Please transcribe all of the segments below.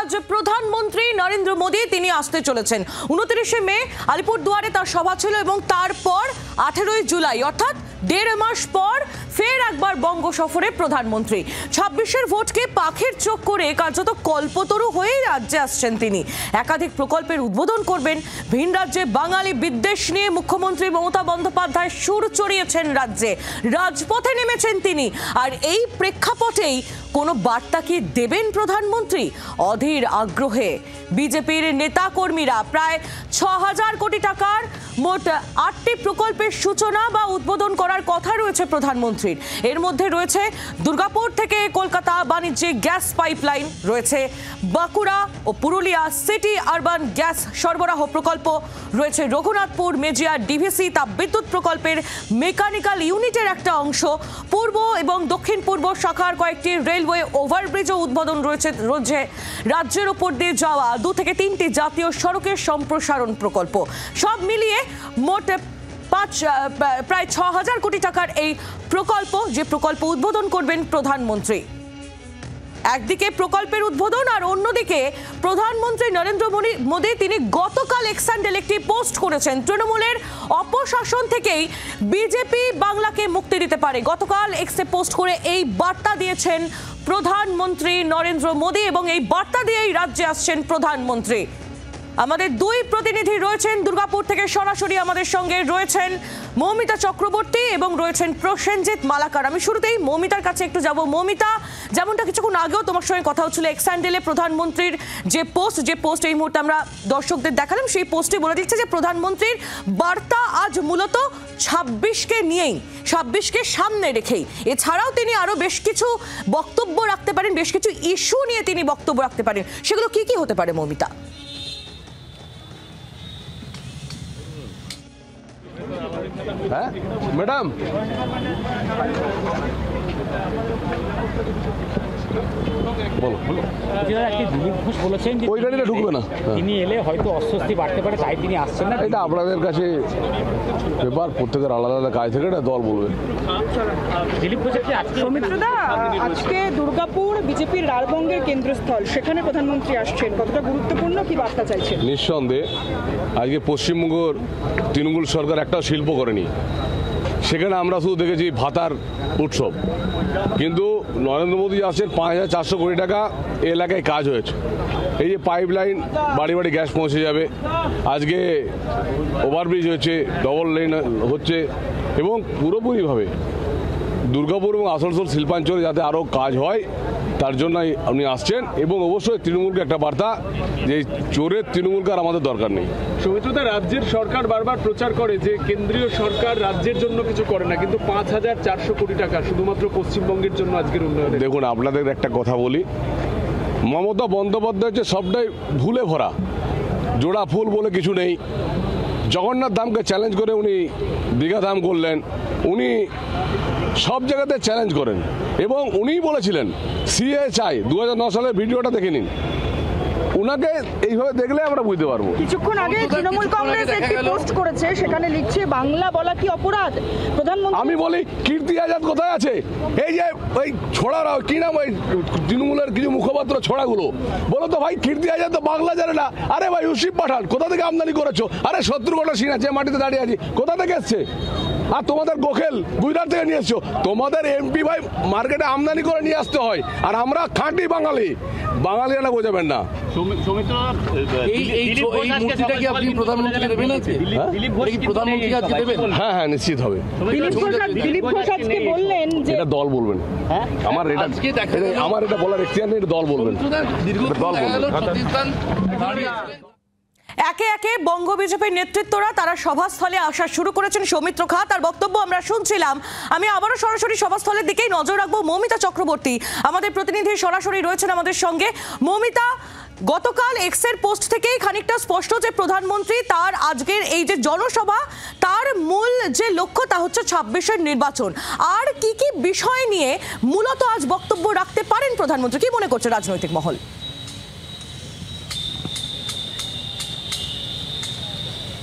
আজ প্রধানমন্ত্রী নরেন্দ্র মোদী তিনি আসতে চলেছেন 29শে মে আলিপুরদুয়ারে তার সভা ছিল এবং তারপর 18ই জুলাই অর্থাৎ দেড় মাস পর ফের একবার বঙ্গ সফরে প্রধানমন্ত্রী 26এর ভোটকে পাখির চোখ করে কার্যত কল্পতরু হয়ে রাজ্যে আসছেন তিনি একাধিক প্রকল্পের উদ্বোধন করবেন ভিন রাজ্যে বাঙালি বিদ্বেষ নিয়ে মুখ্যমন্ত্রী মমতা বন্দ্যোপাধ্যায় সুর চড়িয়েছেন রাজ্যে রাজপথে নেমেছেন তিনি আর এই প্রেক্ষাপটেই কোনো বার্তা কি দেবেন প্রধানমন্ত্রী অধীর আগ্রহে বিজেপির নেতা কর্মীরা প্রায় ৬,০০০ কোটি টাকার মোট ৮টি প্রকল্পের সূচনা বা উদ্বোধন করার কথা রয়েছে প্রধানমন্ত্রীর এর মধ্যে রয়েছে দুর্গাপুর থেকে কলকাতা বাণিজ্যিক গ্যাস পাইপলাইন রয়েছে বাঁকুড়া ও পুরুলিয়া সিটি আরবান গ্যাস সরবরাহ প্রকল্প রয়েছে রঘুনাথপুর মেজিয়া ডিভিসি তাপবিদ্যুৎ প্রকল্পের মেকানিক্যাল ইউনিটের একটা অংশ পূর্ব এবং দক্ষিণ পূর্ব শাখার কয়েকটি রেলওয়ে ওভারব্রিজও উদ্বোধন রয়েছে রাজ্যের উপর দিয়ে যাওয়া 2 থেকে 3টি জাতীয় সড়কের সম্প্রসারণ প্রকল্প সব মিলিয়ে মোট প্রায় ৬,০০০ কোটি টাকার এই প্রকল্প যে প্রকল্প উদ্বোধন করবেন প্রধানমন্ত্রী একদিকে প্রকল্পের উদ্বোধন আর অন্যদিকে প্রধানমন্ত্রী নরেন্দ্র মোদী তিনি গতকাল এক্স হ্যান্ডেল একটি পোস্ট করেছেন তৃণমূলের অপশাসন থেকেই বিজেপি বাংলাকে মুক্তি দিতে পারে গতকাল এক্সে পোস্ট করে এই বার্তা দিয়েছেন প্রধানমন্ত্রী নরেন্দ্র মোদী এবং এই বার্তা দিয়েই রাজ্যে আসছেন প্রধানমন্ত্রী আমাদের দুই প্রতিনিধি রয়েছেন দুর্গাপুর থেকে সরাসরি আমাদের সঙ্গে রয়েছেন মৌমিতা চক্রবর্তী এবং রয়েছেন প্রসেনজিৎ মালাকার আমি শুরুতেই মৌমিতার কাছে একটু যাব মৌমিতা যেমনটা কিছুক্ষণ আগেও তোমার সঙ্গে কথা হচ্ছিল এক্স হ্যান্ডেলে প্রধানমন্ত্রীর যে পোস্ট এই মুহূর্তে আমরা দর্শকদের দেখালাম সেই পোস্টে বলে দিচ্ছে যে প্রধানমন্ত্রীর বার্তা আজ মূলত 26কে নিয়েই 26কে সামনে রেখেই এছাড়াও তিনি আরো বেশ কিছু বক্তব্য রাখতে পারেন বেশ কিছু ইস্যু নিয়ে তিনি বক্তব্য রাখতে পারেন সেগুলো কি কি হতে পারে মৌমিতা হ্যাঁ ম্যাডাম বলো দিলীপ ঘোষ বলেছেন যে ওই গাড়িটা ঢুকবে না তিনি এলে হয়তো অস্বস্তি বাড়তে পারে তাই তিনি আসছেন না এটা আপনাদের কাছে ব্যাপার প্রত্যেকের আলাদা আলাদা কাজ থেকে এটা দল বলবে দিলীপ ঘোষের যে সৌমিত্রদা আজকে দুর্গাপুর বিজেপির রাজবঙ্গের কেন্দ্রস্থল সেখানে প্রধানমন্ত্রী আসছেন কতটা গুরুত্বপূর্ণ কি বার্তা চাইছেন নিঃসন্দেহে আজকে পশ্চিমবঙ্গের তৃণমূল সরকার একটাও শিল্প করেনি সেখানে আমরা শুধু দেখেছি ভাতার উৎসব কিন্তু নরেন্দ্র মোদী আসছেন ৫,৪০০ কোটি টাকা এলাকায় কাজ হয়েছে এই যে পাইপলাইন বাড়ি বাড়ি গ্যাস পৌঁছে যাবে আজকে ওভারব্রিজ হচ্ছে ডবল লেন হচ্ছে এবং পুরোপুরিভাবে দুর্গাপুর এবং আসানসোল শিল্পাঞ্চলে যাতে আরও কাজ হয় তার জন্যই উনি আসছেন এবং অবশ্যই তৃণমূলকে একটা বার্তা যে চোরের তৃণমূলকে আর আমাদের দরকার নেই সৌমিত্রদা রাজ্যের সরকার বারবার প্রচার করে যে কেন্দ্রীয় সরকার রাজ্যের জন্য কিছু করে না কিন্তু ৫,৪০০ কোটি টাকা শুধুমাত্র পশ্চিমবঙ্গের জন্য আজকের উন্নয়নে দেখুন আপনাদের একটা কথা বলি মমতা বন্দ্যোপাধ্যায় হচ্ছে সবটাই ভুলে ভরা জোড়া ফুল বলে কিছু নেই জগন্নাথ ধামকে চ্যালেঞ্জ করে উনি দীঘা ধাম করলেন উনি সব জায়গাতে চ্যালেঞ্জ করেন এবং উনিই বলেছিলেন সিএ চাই 2009 সালের ভিডিওটা দেখে নিন উনাকে এইভাবে দেখলে আমরা বুঝতে পারবো কিছুক্ষণ আগে তৃণমূল কংগ্রেস একটি পোস্ট করেছে সেখানে লিখছে বাংলা বলা কি অপরাধ প্রধানমন্ত্রী আমি বলি কীর্তি আজাদ কোথায় আছে এই যে ওই ছোড়ারা কি নাম ওই তৃণমূলের কিছু মুখপাত্র ছোড়াগুলো বলো তো ভাই কীর্তি আজাদ তো বাংলা জানে না আরে ভাই ইউসুফ পাঠান কোথা থেকে আমদানি করেছো আরে শত্রুঘ্ন সিনহা যে মাটিতে দাঁড়িয়ে আছি কোথা থেকে এসছে আর তোমাদের গোখেল গুজরাট থেকে নিয়ে এসছো তোমাদের এমপি ভাই মার্কেটে আমদানি করে নিয়ে আসতে হয় আর আমরা খাঁটি বাঙালিরা বোঝাবেন না হ্যাঁ নিশ্চিত হবে এটা দল বলবেন আমার এটা বলার এখতিয়ার নেই দল বলবেন একে একে বঙ্গ বিজেপির নেতৃত্বরা তারা সভাস্থলে আসা শুরু করেছেন সৌমিত্র খা তার বক্তব্য আমরা শুনছিলাম আমি আবারও সরাসরি সভাস্থলের দিকেই নজর রাখবো মৌমিতা চক্রবর্তী আমাদের প্রতিনিধি সরাসরি রয়েছেন আমাদের সঙ্গে মৌমিতা গতকাল এক্সের পোস্ট থেকেই খানিকটা স্পষ্ট যে প্রধানমন্ত্রী তার আজকের এই যে জনসভা তার মূল যে লক্ষ্য তা হচ্ছে 26-এর নির্বাচন আর কি কি বিষয় নিয়ে মূলত আজ বক্তব্য রাখতে পারেন প্রধানমন্ত্রী কি মনে করছে রাজনৈতিক মহল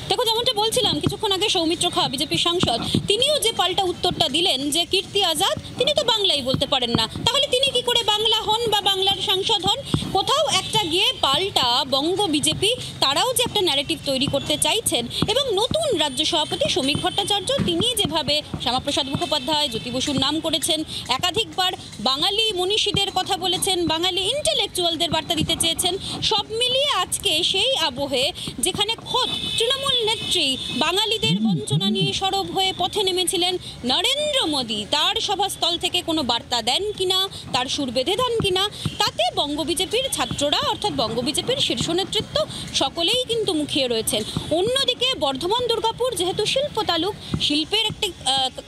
দেখো যেমনটা বলছিলাম কিছুক্ষণ আগে সৌমিত্র খা বিজেপি সাংসদ তিনিও যে পাল্টা উত্তরটা দিলেন যে কীর্তি আজাদ তিনি তো বাংলাই বলতে পারেন না তাহলে তিনি কি করে বাংলা হন বা বাংলার সাংসদ হন, কোথাও একটা গিয়ে পাল্টা বঙ্গ বিজেপি তারাও যে একটা ন্যারেটিভ তৈরি করতে চাইছেন। এবং নতুন রাজ্য সভাপতি শ্রমিক ভট্টাচার্য তিনি যেভাবে শ্যামাপ্রসাদ মুখোপাধ্যায়, জ্যোতি বসুর নাম করেছেন, একাধিকবার বাঙালি মনীষীদের কথা বলেছেন, বাঙালি ইন্টেলেকচুয়ালদের বার্তা দিতে চেয়েছেন, সব মিলিয়ে আজকে সেই আবহে যেখানে খোদ তৃণমূল নেত্রী বাঙালিদের বঞ্চনা নিয়ে সরব হয়ে পথে নেমেছিলেন নরেন্দ্র মোদী, তার সভাস্থল থেকে কোনো বার্তা দেন কিনা, তার সুর বেঁধে দেন কিনা, তাতে বঙ্গ বিজেপির ছাত্ররা অর্থাৎ বঙ্গ বিজেপির শীর্ষ নেতৃত্ব সকলেই কিন্তু মুখিয়ে রয়েছেন। অন্যদিকে বর্ধমান দুর্গাপুর যেহেতু শিল্প তালুক, শিল্পের একটি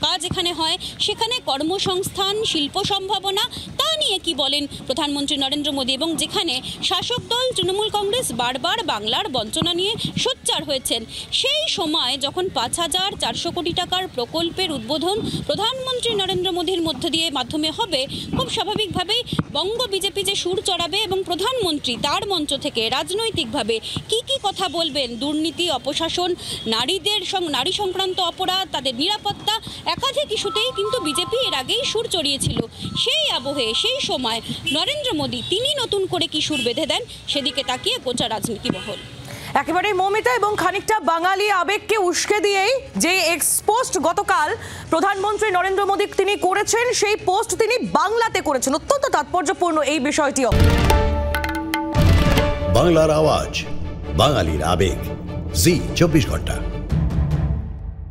কাজ এখানে হয়, সেখানে কর্মসংস্থান, শিল্প সম্ভাবনা তা নিয়ে কি বলেন প্রধানমন্ত্রী নরেন্দ্র মোদী, এবং যেখানে শাসক দল তৃণমূল কংগ্রেস বারবার বাংলার বঞ্চনা নিয়ে সোচ্চার হয়েছেন, সেই সময় যখন 5,400 কোটি টাকার প্রকল্পের উদ্বোধন প্রধানমন্ত্রী নরেন্দ্র মোদীর মাধ্যমে হবে, খুব স্বাভাবিকভাবেই বঙ্গ বিজেপি যে সুর চড়াবে এবং প্রধানমন্ত্রী তার মঞ্চ থেকে রাজনৈতিকভাবে কি কি কথা বলবেন, দুর্নীতি, অপশাসন, নারী সংক্রান্ত অপরাধ, তাদের নিরাপত্তা, একাধিক ইস্যুতেই কিন্তু বিজেপি এর আগেই সুর চড়িয়েছিল। সেই আবহে সেই সময় নরেন্দ্র মোদী তিনি নতুন করে কি সুর বেঁধে দেন সেদিকে তাকিয়ে গোটা রাজনীতি মহল। একেবারে মৌমিতা, এবং খানিকটা বাঙালি আবেগকে উস্কে দিয়েই যে এক্সপোস্ট গতকাল প্রধানমন্ত্রী নরেন্দ্র মোদী তিনি করেছেন, সেই পোস্ট তিনি বাংলাতে করেছেন। অত্যন্ত তাৎপর্যপূর্ণ এই বিষয়টিও। বাংলার আওয়াজ, বাঙালির আবেগ, জি 24 ঘন্টা।